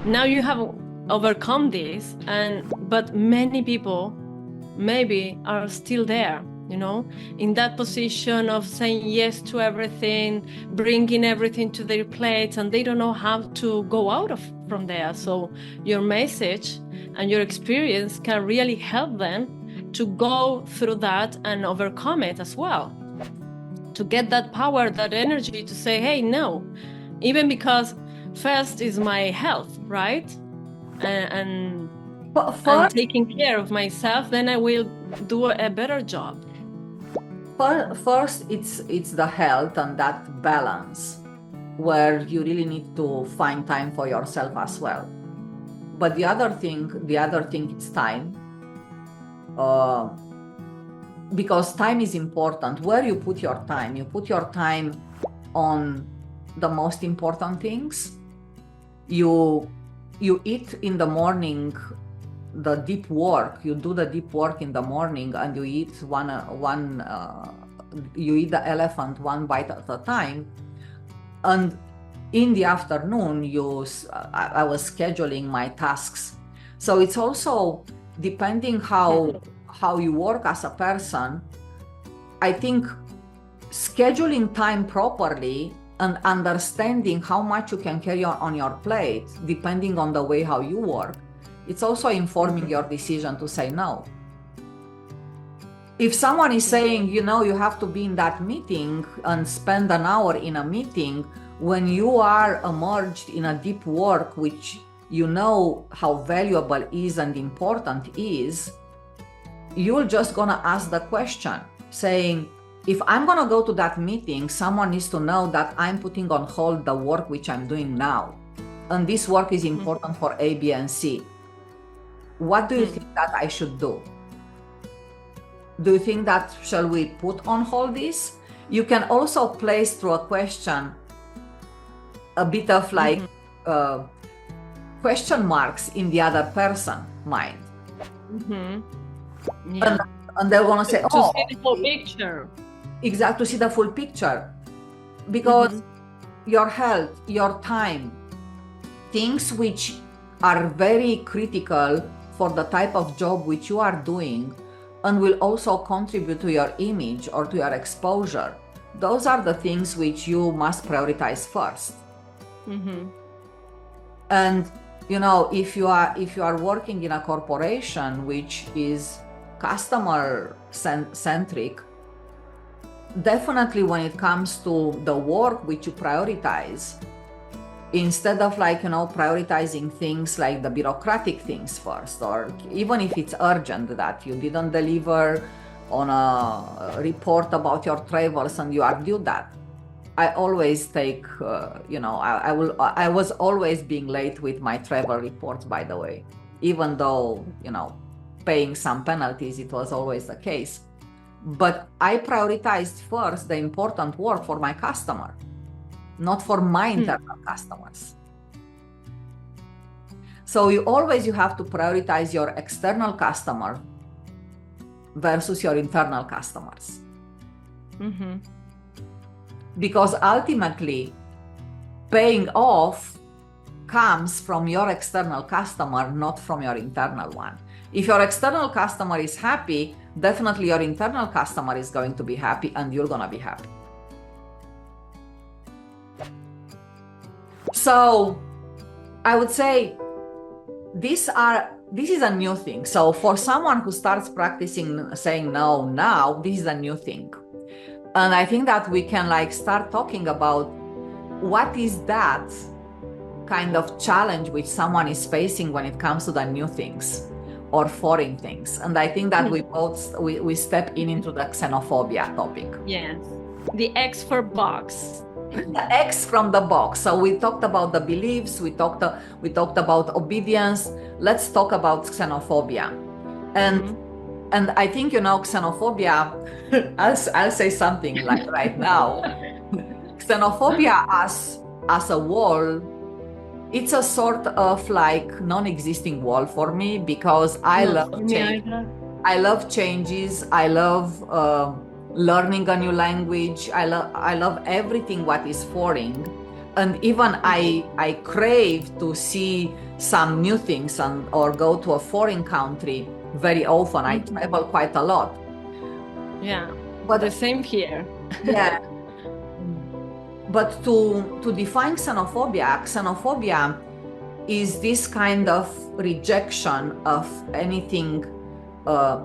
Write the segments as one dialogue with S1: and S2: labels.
S1: Now you have overcome this, but many people maybe are still there, in that position of saying yes to everything, bringing everything to their plates, and they don't know how to go from there. So your message and your experience can really help them to go through that and overcome it as well, to get that power, that energy to say, hey, no, even because first is my health, right? And taking care of myself, then I will do a better job.
S2: First, it's the health and that balance where you really need to find time for yourself as well. But the other thing, it's time. Because time is important. Where you put your time? You put your time on the most important things. You eat in the morning the deep work. You do the deep work in the morning, and you eat you eat the elephant one bite at a time. And in the afternoon, I was scheduling my tasks. So it's also depending how you work as a person. I think scheduling time properly and understanding how much you can carry on your plate, depending on the way how you work, it's also informing your decision to say no. If someone is saying, you have to be in that meeting and spend an hour in a meeting, when you are immersed in a deep work, which you know how valuable is and important is, you're just gonna ask the question, saying, if I'm gonna go to that meeting, someone needs to know that I'm putting on hold the work which I'm doing now. And this work is important for A, B, and C. What do you think that I should do? Do you think that shall we put on hold this? You can also place through a question a bit of like question marks in the other person's mind.
S1: Yeah.
S2: And they're going to say,
S1: to see the whole picture.
S2: Exactly, to see the full picture. Because your health, your time, things which are very critical for the type of job which you are doing and will also contribute to your image or to your exposure, those are the things which you must prioritize first. And if you are working in a corporation which is customer centric, definitely when it comes to the work which you prioritize, instead of prioritizing things like the bureaucratic things first, or even if it's urgent that you didn't deliver on a report about your travels and you are due that, I always take, I was always being late with my travel reports, by the way, even though, paying some penalties, it was always the case. But I prioritized first the important work for my customer, not for my internal customers. So you have to prioritize your external customer versus your internal customers. Because ultimately, paying off comes from your external customer, not from your internal one. If your external customer is happy, definitely your internal customer is going to be happy and you're going to be happy. So I would say this is a new thing. So for someone who starts practicing saying no now, this is a new thing. And I think that we can start talking about what is that kind of challenge which someone is facing when it comes to the new things or foreign things. And I think that we step into the xenophobia topic.
S1: Yes, the X for box.
S2: The X from the box. So we talked about the beliefs, we talked about obedience. Let's talk about xenophobia. And I think, xenophobia, I'll say something like right now. Xenophobia as a wall, it's a sort of non-existing wall for me, because I love change. I love changes. I love learning a new language. I love everything what is foreign, and even I crave to see some new things or go to a foreign country very often. I travel quite a lot.
S1: Yeah,
S2: But
S1: the same here.
S2: yeah. But to define xenophobia is this kind of rejection of anything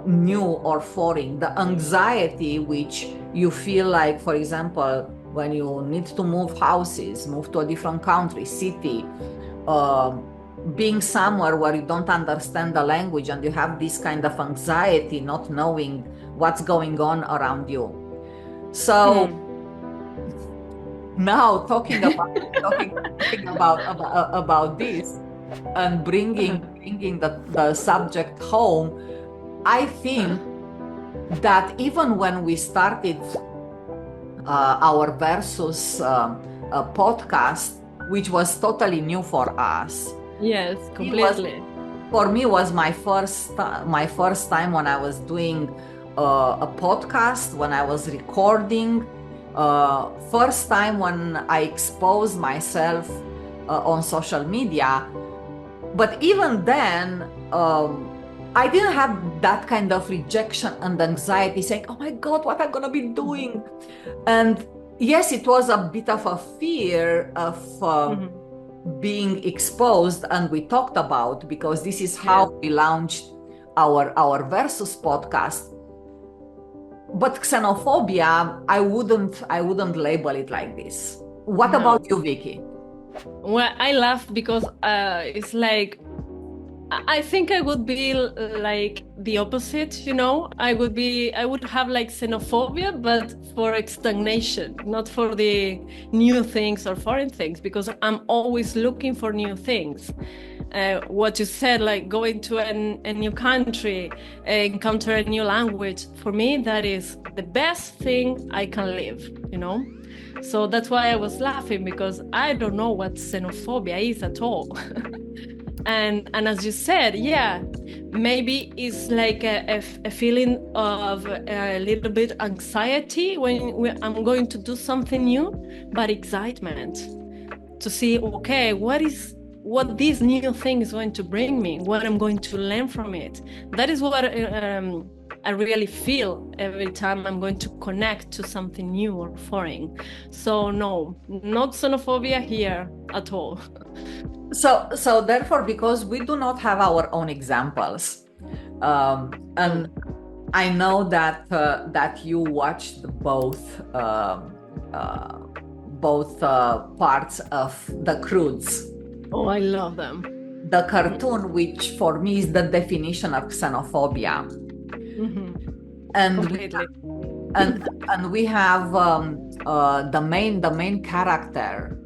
S2: new or foreign, the anxiety which you feel like, for example, when you need to move houses, move to a different country, city, being somewhere where you don't understand the language and you have this kind of anxiety, not knowing what's going on around you. So now talking about this and bringing the subject home, I think that even when we started our Versus podcast, which was totally new for us.
S1: Yes, completely.
S2: For me, was my first time when I was doing a podcast, when I was recording. First time when I exposed myself on social media. But even then, I didn't have that kind of rejection and anxiety saying, oh my God, what am I going to be doing? And yes, it was a bit of a fear of being exposed, and we talked about, because this is how we launched our Versus podcast. But xenophobia, I wouldn't label it like this. What about you, Vicky?
S1: Well, I laugh because it's like, I think I would be like the opposite, you know. I would have like xenophobia, but for stagnation, not for the new things or foreign things, because I'm always looking for new things. What you said, like going to a new country, encounter a new language, for me, that is the best thing I can live, you know? So that's why I was laughing, because I don't know what xenophobia is at all. And as you said, yeah, maybe it's like a feeling of a little bit anxiety when I'm going to do something new, but excitement to see, okay, what this new thing is going to bring me, what I'm going to learn from it. That is what I really feel every time I'm going to connect to something new or foreign. So no, not xenophobia here at all.
S2: So therefore, because we do not have our own examples, and I know that you watched both parts of the Croods.
S1: Oh, I love them.
S2: The cartoon, which for me is the definition of xenophobia. And
S1: completely.
S2: And we have the main character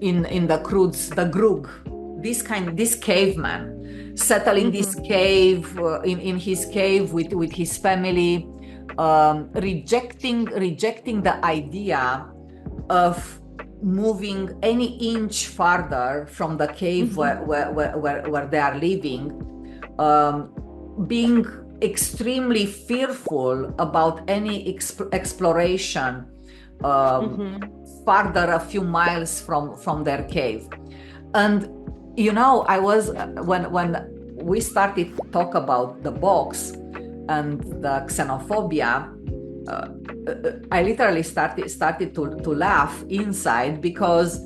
S2: in the Croods, the Grug, this caveman settling this cave in his cave with his family, rejecting the idea of moving any inch farther from the cave where they are living, being extremely fearful about any exploration farther a few miles from their cave. And you know, I was when we started to talk about the box and the xenophobia, I literally started to laugh inside, because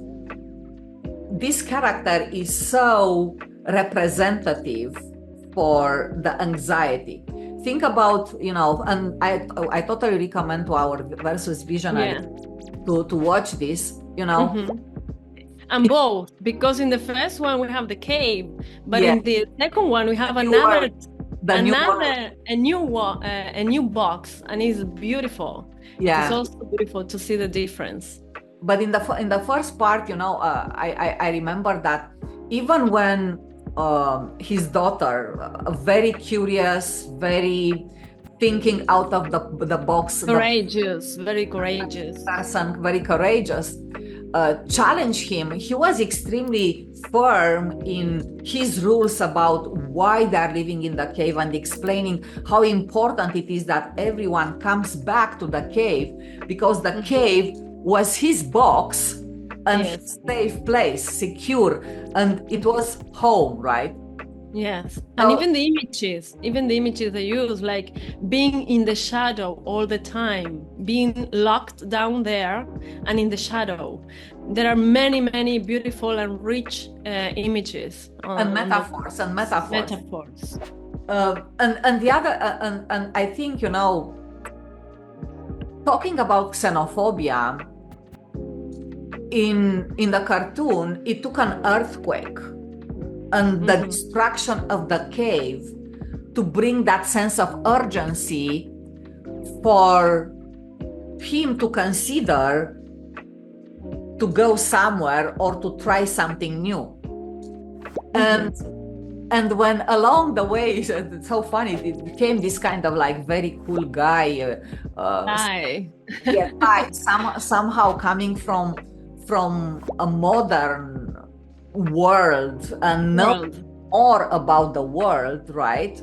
S2: this character is so representative for the anxiety. Think about, you know, and I totally recommend to our Versus visionary to watch this, you know.
S1: And both, because in the first one we have the cave, but in the second one we have a new box, and it's beautiful. It's also beautiful to see the difference.
S2: But in the first part, you know, I remember that even when his daughter, very curious, very thinking out of the box,
S1: courageous, very courageous
S2: person, very courageous, challenged him, he was extremely firm in his rules about why they're living in the cave and explaining how important it is that everyone comes back to the cave, because the cave was his box and his safe place, secure, and it was home, right?
S1: Yes, and even the images they use, like being in the shadow all the time, being locked down there and in the shadow. There are many, many beautiful and rich images
S2: and metaphors.
S1: And
S2: the other, and I think, you know, talking about xenophobia in the cartoon, it took an earthquake and the destruction of the cave to bring that sense of urgency for him to consider to go somewhere or to try something new. And when along the way, it's so funny, it became this kind of like very cool guy. Somehow coming from a modern world and know more about the world, right?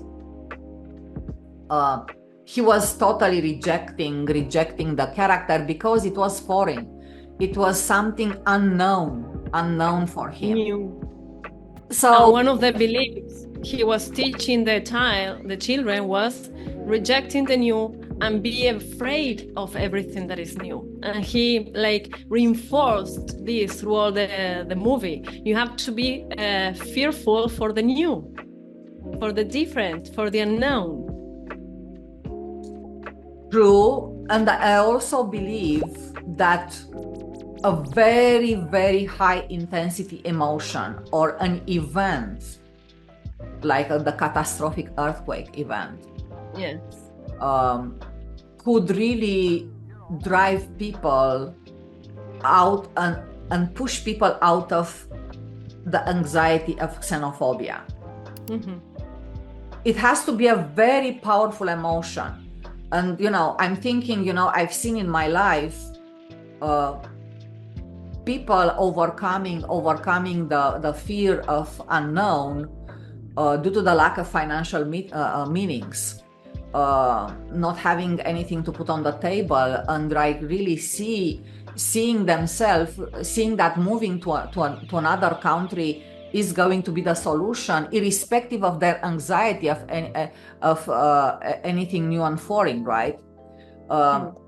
S2: He was totally rejecting the character because it was foreign. It was something unknown for him.
S1: New.
S2: So
S1: and one of the beliefs he was teaching the children was rejecting the new and be afraid of everything that is new. And he like reinforced this throughout the movie. You have to be fearful for the new, for the different, for the unknown.
S2: True. And I also believe that a very, very high intensity emotion or an event like the catastrophic earthquake event,
S1: yes,
S2: could really drive people out and push people out of the anxiety of xenophobia. It has to be a very powerful emotion. And, you know, I'm thinking, you know, I've seen in my life people overcoming the fear of unknown due to the lack of financial meanings, not having anything to put on the table, and like really seeing themselves, seeing that moving to another country is going to be the solution, irrespective of their anxiety of anything new and foreign, right?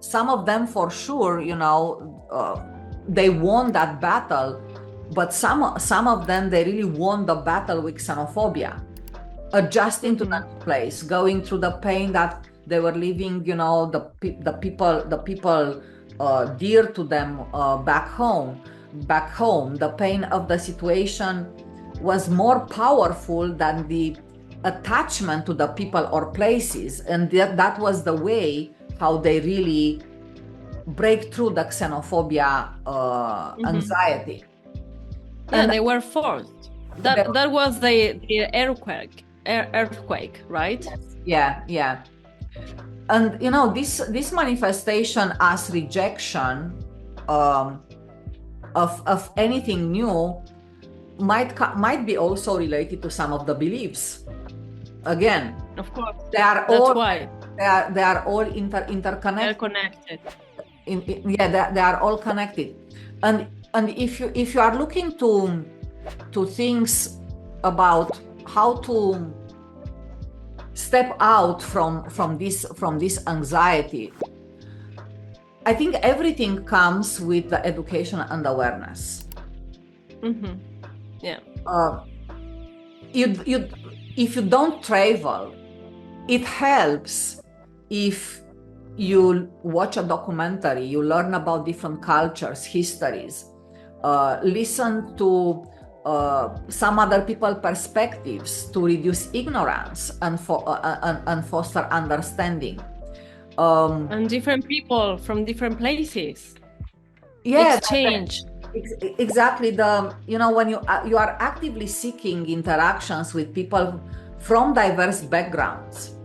S2: Some of them, for sure, you know, they won that battle, but some of them, they really won the battle with xenophobia, adjusting to that place, going through the pain that they were living, you know, the people dear to them back home. The pain of the situation was more powerful than the attachment to the people or places, and that was the way how they really break through the xenophobia anxiety.
S1: And they were forced. That was the earthquake, right?
S2: Yeah. And you know, this manifestation as rejection of anything new might be also related to some of the beliefs. Again,
S1: of course,
S2: they are all interconnected.
S1: They're connected.
S2: They are all connected. And if you are looking to things about how to step out from this anxiety, I think everything comes with the education and awareness.
S1: Yeah.
S2: If you don't travel, it helps if you watch a documentary, you learn about different cultures, histories, listen to some other people's perspectives to reduce ignorance and foster understanding.
S1: And different people from different places.
S2: Yeah,
S1: exchange.
S2: Exactly. When you are actively seeking interactions with people from diverse backgrounds.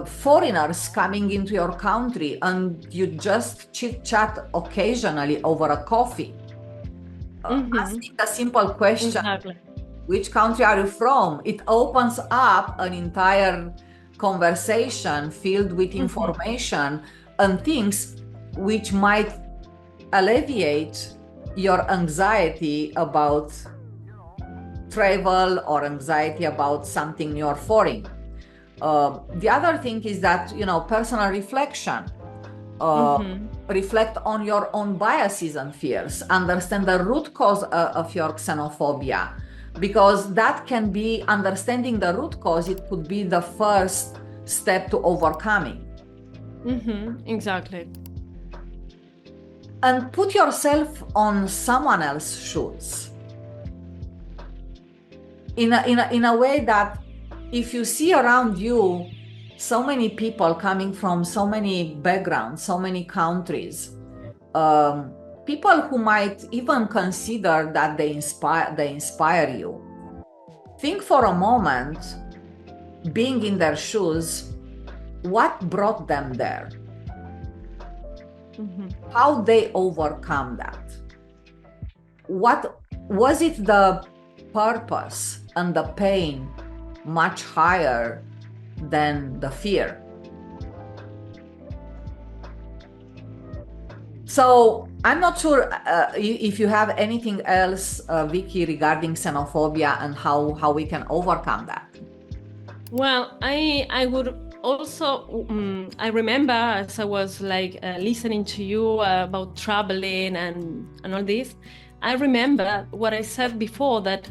S2: foreigners coming into your country and you just chit chat occasionally over a coffee, asking a simple question,
S1: Exactly.
S2: which country are you from? It opens up an entire conversation filled with information and things which might alleviate your anxiety about travel or anxiety about something new or foreign. The other thing is that, personal reflection. Reflect on your own biases and fears, understand the root cause of your xenophobia, because that can be understanding the root cause. It could be the first step to overcoming.
S1: Exactly.
S2: And put yourself on someone else's shoes in a way that if you see around you so many people coming from so many backgrounds, so many countries, people who might even consider that they inspire you, think for a moment, being in their shoes, what brought them there? How they overcome that? What was it, the purpose and the pain much higher than the fear? So I'm not sure if you have anything else, Vicky, regarding xenophobia and how we can overcome that.
S1: Well, I would also, I remember as I was listening to you about traveling and all this, I remember what I said before, that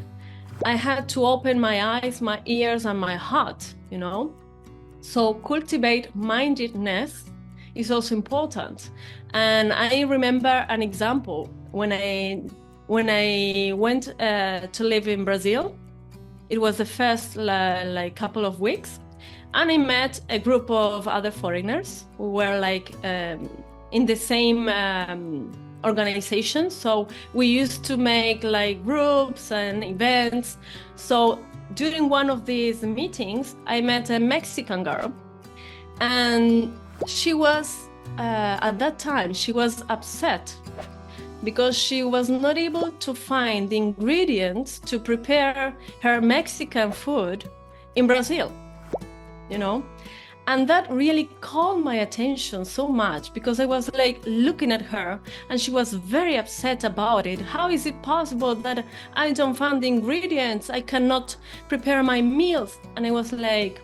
S1: I had to open my eyes, my ears, and my heart, So cultivate mindedness is also important. And I remember an example when I went to live in Brazil. It was the first couple of weeks, and I met a group of other foreigners who were in the same organization. So we used to make groups and events. So during one of these meetings, I met a Mexican girl, and she was at that time she was upset because she was not able to find the ingredients to prepare her Mexican food in Brazil, And that really called my attention so much, because I was looking at her and she was very upset about it. How is it possible that I don't find the ingredients? I cannot prepare my meals. And I was like,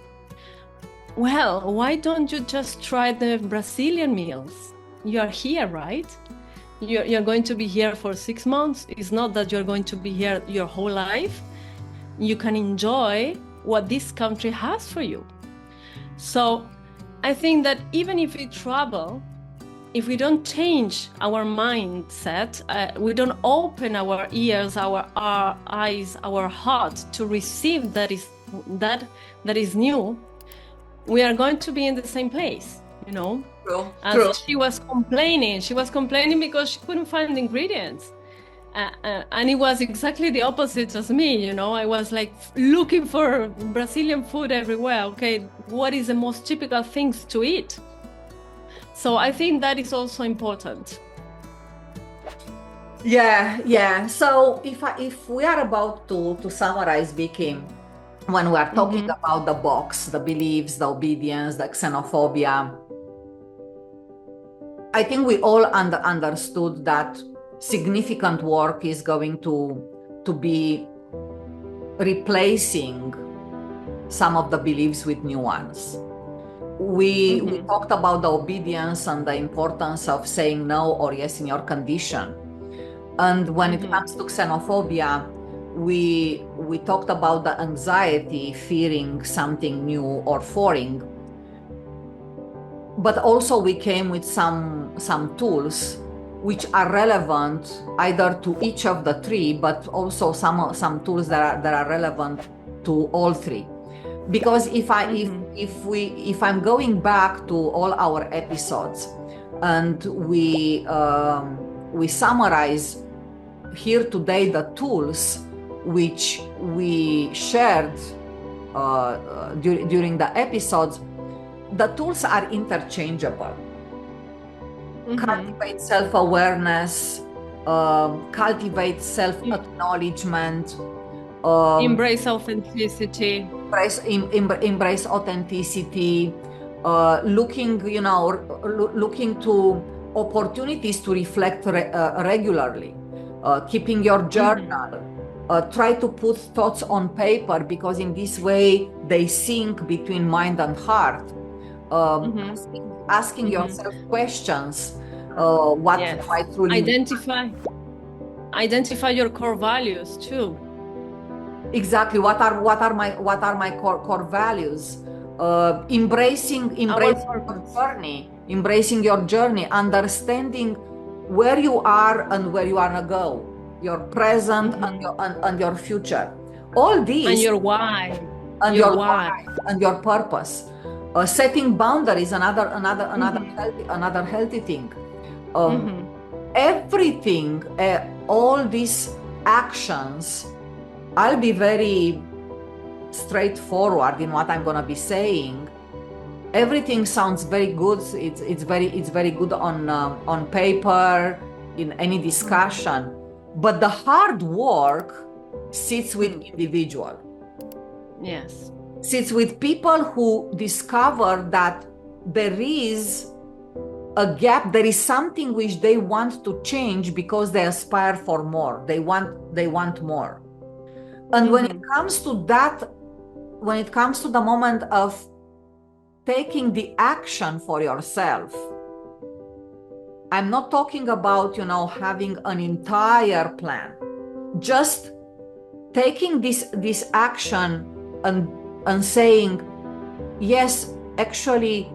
S1: well, why don't you just try the Brazilian meals? You are here, right? You're going to be here for 6 months. It's not that you're going to be here your whole life. You can enjoy what this country has for you. So I think that even if we travel, if we don't change our mindset, we don't open our ears, our eyes, our heart to receive that is new, we are going to be in the same place,
S2: True.
S1: She was complaining because she couldn't find the ingredients. And it was exactly the opposite as me, I was looking for Brazilian food everywhere. Okay, what is the most typical things to eat? So I think that is also important.
S2: Yeah. So if we are about to summarize, Vicky, when we are talking about the box, the beliefs, the obedience, the xenophobia, I think we all understood that significant work is going to be replacing some of the beliefs with new ones. We talked about the obedience and the importance of saying no or yes in your condition. And when it comes to xenophobia, we talked about the anxiety, fearing something new or foreign. But also we came with some tools which are relevant either to each of the three, but also some tools that are relevant to all three. Because if I'm going back to all our episodes and we summarize here today the tools which we shared during the episodes, the tools are interchangeable.
S1: Mhm.
S2: Cultivate self-awareness, cultivate self-acknowledgement,
S1: Embrace authenticity.
S2: embrace authenticity, looking, looking to opportunities to reflect regularly, keeping your journal, try to put thoughts on paper, because in this way they sync between mind and heart. Asking yourself questions, what
S1: Yes.
S2: do I truly
S1: Identify your core values too.
S2: exactly, what are my core values, embracing
S1: Our
S2: your
S1: purpose.
S2: journey, understanding where you are and where you want to go, your present and your future, all these,
S1: And your why.
S2: and
S1: Your
S2: your
S1: why.
S2: why and your purpose. Setting boundaries, another healthy thing. Everything, all these actions, I'll be very straightforward in what I'm going to be saying. Everything sounds very good. It's very good on paper, in any discussion, but the hard work sits with individual.
S1: Yes.
S2: Sits with people who discover that there is a gap, there is something which they want to change because they aspire for more. They want more. And when it comes to that, when it comes to the moment of taking the action for yourself, I'm not talking about, having an entire plan. Just taking this action and saying, yes, actually,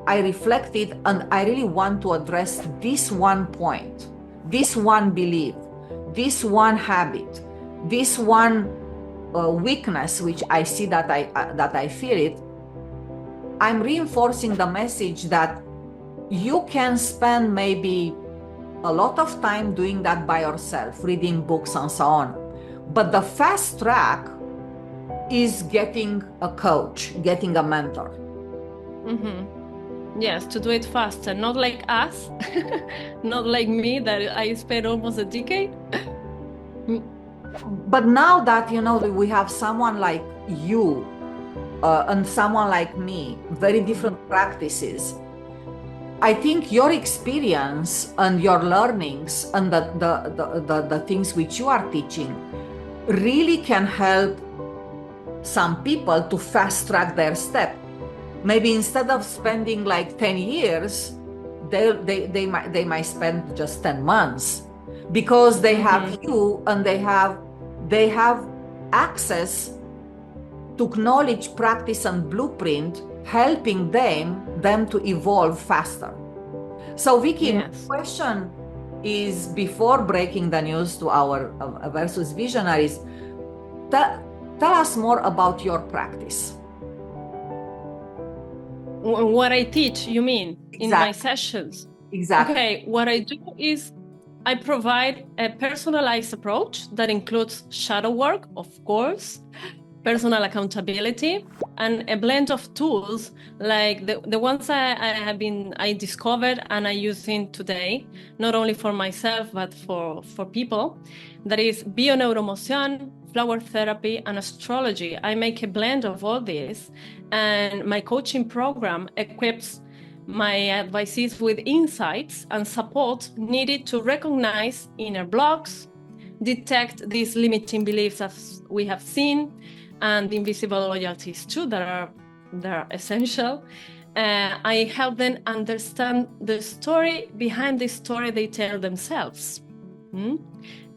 S2: I reflected and I really want to address this one point, this one belief, this one habit, this one weakness, which I see that I feel it. I'm reinforcing the message that you can spend maybe a lot of time doing that by yourself, reading books and so on. But the fast track is getting a coach, getting a mentor.
S1: Yes, to do it faster, not like us, not like me that I spent almost a decade.
S2: But now that, we have someone like you and someone like me, very different practices, I think your experience and your learnings and the things which you are teaching really can help some people to fast track their step. Maybe instead of spending like 10 years, they might spend just 10 months, because they have you and they have access to knowledge, practice, and blueprint, helping them to evolve faster. So Vicky, my question is, before breaking the news to our Versus visionaries, tell us more about your practice.
S1: What I teach, you mean?
S2: Exactly.
S1: In my sessions?
S2: Exactly.
S1: Okay, what I do is I provide a personalized approach that includes shadow work, of course, personal accountability, and a blend of tools like the ones I discovered and I'm using today, not only for myself, but for people. That is bio-neuromotion, flower therapy, and astrology. I make a blend of all this, and my coaching program equips my advisees with insights and support needed to recognize inner blocks, detect these limiting beliefs as we have seen, and the invisible loyalties too that are essential. I help them understand the story behind the story they tell themselves.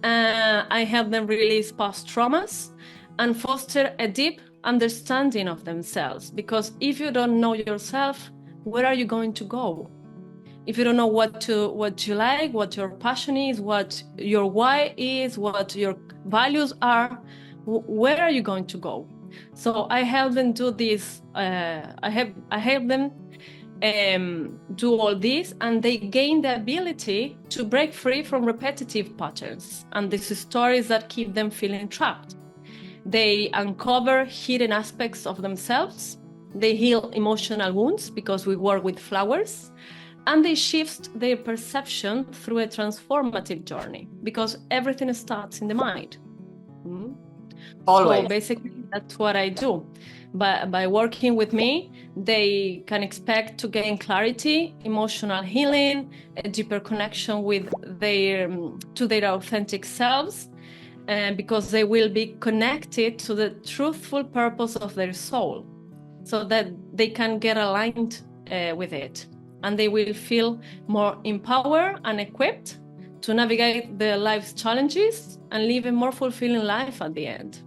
S1: I help them release past traumas and foster a deep understanding of themselves, because if you don't know yourself, where are you going to go? If you don't know what you like, what your passion is, what your why is, what your values are, where are you going to go? So I help them do this. I help them do all this, and they gain the ability to break free from repetitive patterns and these stories that keep them feeling trapped. They uncover hidden aspects of themselves. they heal emotional wounds because we work with flowers, and they shift their perception through a transformative journey because everything starts in the mind.
S2: Always.
S1: So basically, that's what I do. By working with me, they can expect to gain clarity, emotional healing, a deeper connection with their authentic selves, because they will be connected to the truthful purpose of their soul, so that they can get aligned with it, and they will feel more empowered and equipped to navigate their life's challenges and live a more fulfilling life at the end.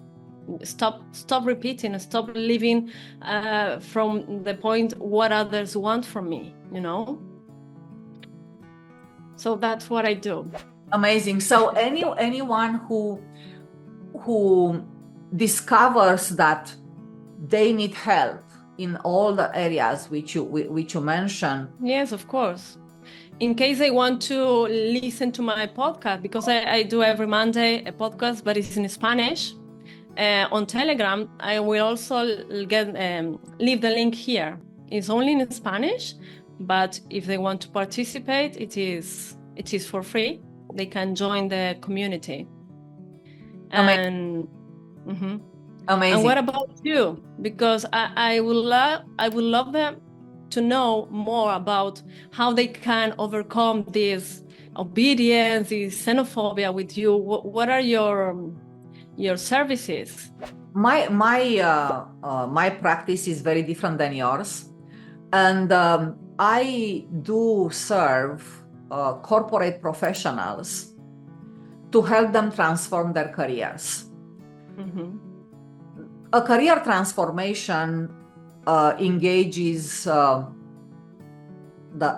S1: Stop repeating, stop living from the point what others want from me, So that's what I do.
S2: Amazing. So anyone who discovers that they need help in all the areas which you mentioned.
S1: Yes, of course. In case they want to listen to my podcast, because I do every Monday a podcast, but it's in Spanish. On Telegram, I will also leave the link here. It's only in Spanish, but if they want to participate, it is for free. They can join the community.
S2: Amazing. Amazing.
S1: And what about you? Because I would love them to know more about how they can overcome this obedience, this xenophobia with you. What are your services?
S2: My practice is very different than yours, and I do serve corporate professionals to help them transform their careers. A career transformation engages the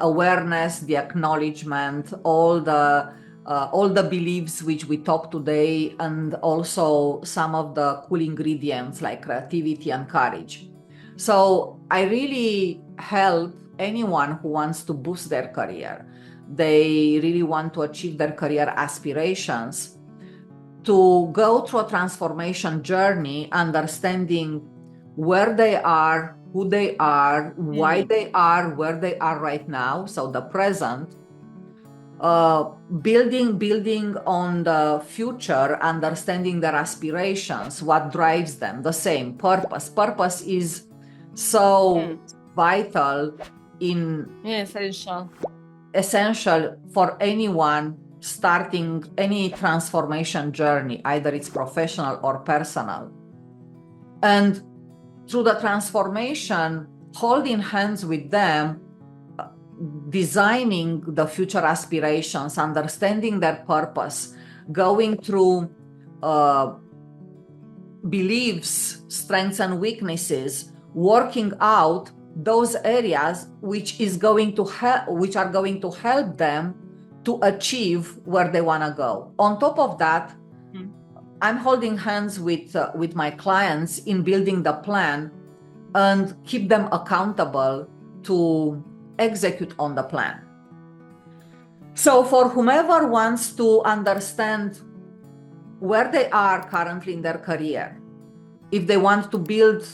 S2: awareness, the acknowledgement, all the beliefs which we talk today, and also some of the cool ingredients like creativity and courage. So I really help anyone who wants to boost their career. They really want to achieve their career aspirations, to go through a transformation journey, understanding where they are, who they are, why they are where they are right now, so the present, building on the future, understanding their aspirations, what drives them, the same purpose. Purpose is so vital essential for anyone starting any transformation journey, either it's professional or personal. And through the transformation, holding hands with them, designing the future aspirations, understanding their purpose, going through beliefs, strengths and weaknesses, working out those areas which are going to help them to achieve where they want to go. On top of that, I'm holding hands with my clients in building the plan and keep them accountable to execute on the plan. So for whomever wants to understand where they are currently in their career, if they want to build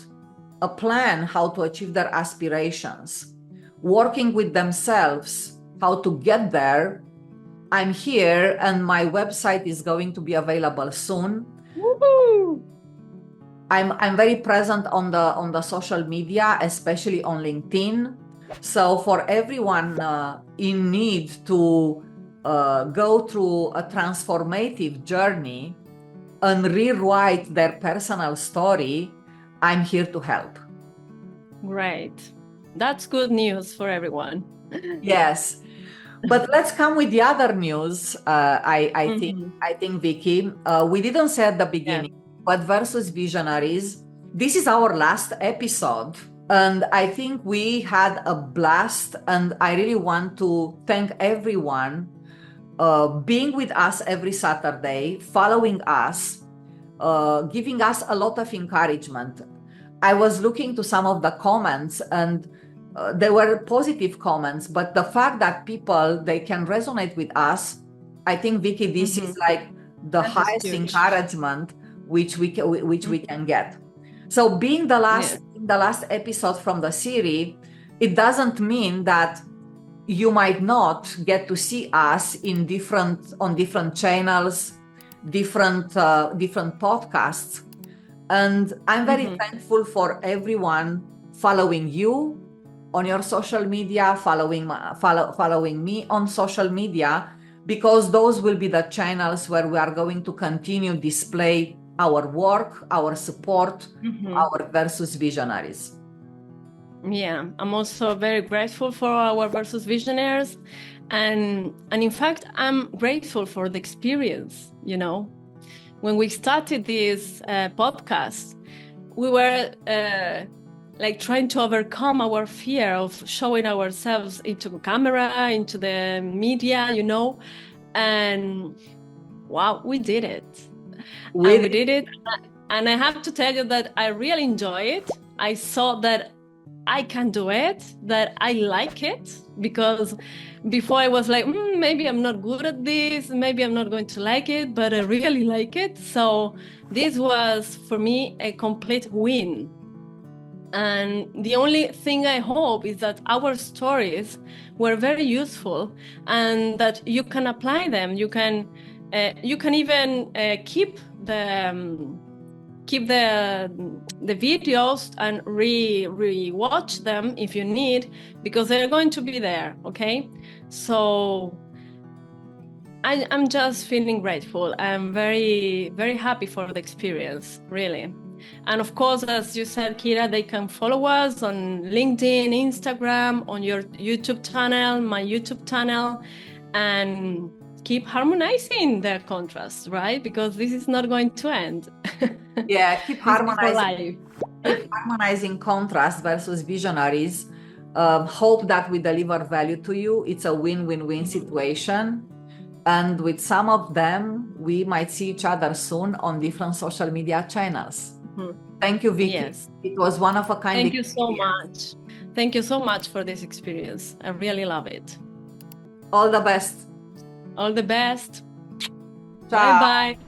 S2: a plan how to achieve their aspirations, working with themselves, how to get there, I'm here, and my website is going to be available soon.
S1: Woohoo!
S2: I'm very present on the social media, especially on LinkedIn. So for everyone in need to go through a transformative journey and rewrite their personal story, I'm here to help.
S1: Great. That's good news for everyone.
S2: Yes. But let's come with the other news. I think, Vicky, we didn't say at the beginning, but versus visionaries, this is our last episode. And I think we had a blast. And I really want to thank everyone being with us every Saturday, following us, giving us a lot of encouragement. I was looking to some of the comments, and there were positive comments, but the fact that people, they can resonate with us, I think, Vicky, this is like the highest encouragement which we can get. So being the last in the last episode from the series, it doesn't mean that you might not get to see us on different channels, different podcasts. And I'm very thankful for everyone following you on your social media, following me on social media, because those will be the channels where we are going to continue display our work, our support, our versus visionaries.
S1: Yeah, I'm also very grateful for our versus visionaries, and in fact, I'm grateful for the experience. When we started this podcast, we were like trying to overcome our fear of showing ourselves into camera, into the media, and wow, we did it. We did it. And I have to tell you that I really enjoy it. I saw that I can do it, that I like it, because before I was like, maybe I'm not good at this, maybe I'm not going to like it, but I really like it. So this was for me a complete win. And the only thing I hope is that our stories were very useful and that you can apply them. You can even keep the videos and re-watch them if you need, because they're going to be there. Okay, so I'm just feeling grateful. I'm very, very happy for the experience, really. And of course, as you said, Kira, they can follow us on LinkedIn, Instagram, on your YouTube channel, my YouTube channel, and keep harmonizing their contrast, right? Because this is not going to end.
S2: Yeah, keep harmonizing contrast versus visionaries. Hope that we deliver value to you. It's a win-win-win situation. And with some of them, we might see each other soon on different social media channels. Thank you, Vicky.
S1: Yes.
S2: It was one of a kind.
S1: Thank you so much. Thank you so much for this experience. I really love it.
S2: All the best.
S1: All the best.
S2: Ciao.
S1: Bye-bye.